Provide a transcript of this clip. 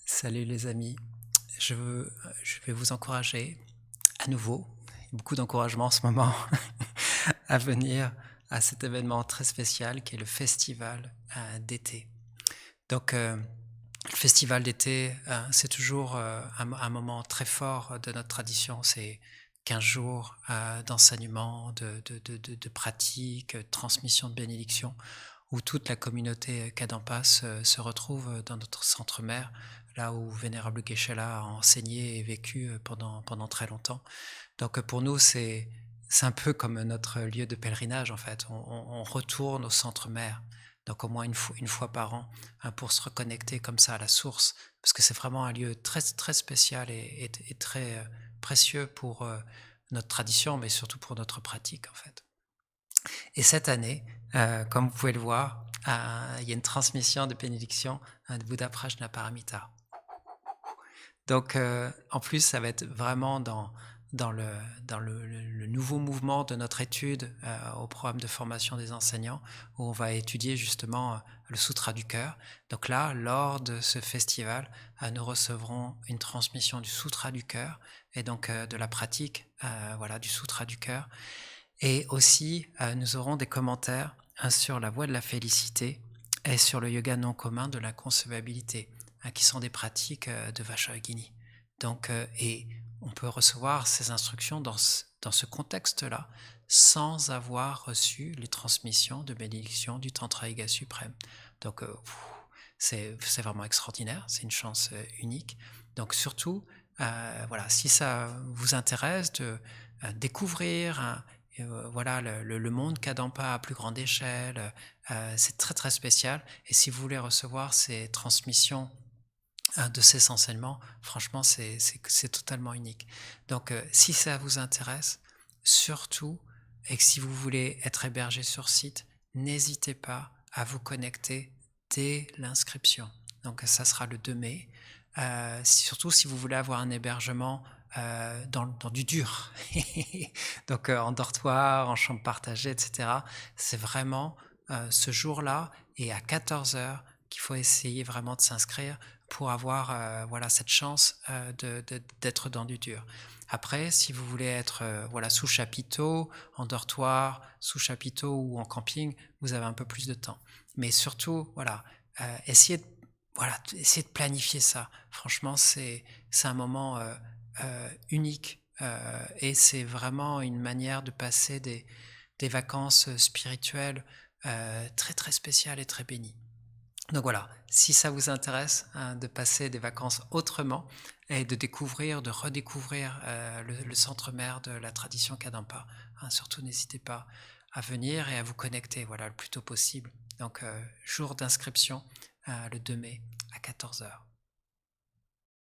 Salut les amis, je vais vous encourager à nouveau, beaucoup d'encouragement en ce moment, à venir à cet événement très spécial qui est le festival d'été. Donc, le festival d'été, c'est toujours un moment très fort de notre tradition. C'est 15 jours d'enseignement, de pratique, de transmission de bénédictions, où toute la communauté Kadampa se retrouve dans notre centre mère, là où Vénérable Geshe-la a enseigné et vécu pendant très longtemps. Donc pour nous, c'est un peu comme notre lieu de pèlerinage en fait. On retourne au centre mère, donc au moins une fois par an, pour se reconnecter comme ça à la source, parce que c'est vraiment un lieu très, très spécial et très précieux pour notre tradition, mais surtout pour notre pratique en fait. Et cette année, comme vous pouvez le voir, il y a une transmission de bénédiction de Bouddha Prajna Paramita. Donc, en plus, ça va être vraiment dans le nouveau mouvement de notre étude au programme de formation des enseignants, où on va étudier justement le Sutra du cœur. Donc là, lors de ce festival, nous recevrons une transmission du Sutra du cœur et donc de la pratique voilà, du Sutra du cœur. Et aussi, nous aurons des commentaires sur la voie de la félicité et sur le yoga non commun de l'inconcevabilité, qui sont des pratiques de Vaishayagini. Donc, et on peut recevoir ces instructions dans ce contexte-là sans avoir reçu les transmissions de bénédiction du Tantra Yoga suprême. Donc, c'est vraiment extraordinaire, c'est une chance unique. Donc, surtout, voilà, si ça vous intéresse de découvrir voilà, le monde Kadampa à plus grande échelle, c'est très très spécial. Et si vous voulez recevoir ces transmissions de ces enseignements, franchement, c'est totalement unique. Donc, si ça vous intéresse, surtout, et que si vous voulez être hébergé sur site, n'hésitez pas à vous connecter dès l'inscription. Donc, ça sera le 2 mai. Surtout si vous voulez avoir un hébergement dans du dur, donc en dortoir, en chambre partagée, etc. C'est vraiment ce jour-là et à 14 heures qu'il faut essayer vraiment de s'inscrire pour avoir voilà, cette chance d'être dans du dur. Après, si vous voulez être voilà, sous chapiteau, en dortoir, sous chapiteau ou en camping, vous avez un peu plus de temps. Mais surtout, voilà, essayez essayez de planifier ça. Franchement, c'est un moment unique et c'est vraiment une manière de passer des vacances spirituelles très très spéciales et très bénies. Donc voilà, si ça vous intéresse de passer des vacances autrement et de découvrir, de redécouvrir le centre mère de la tradition Kadampa, surtout n'hésitez pas à venir et à vous connecter voilà, le plus tôt possible. Donc jour d'inscription le 2 mai à 14 heures.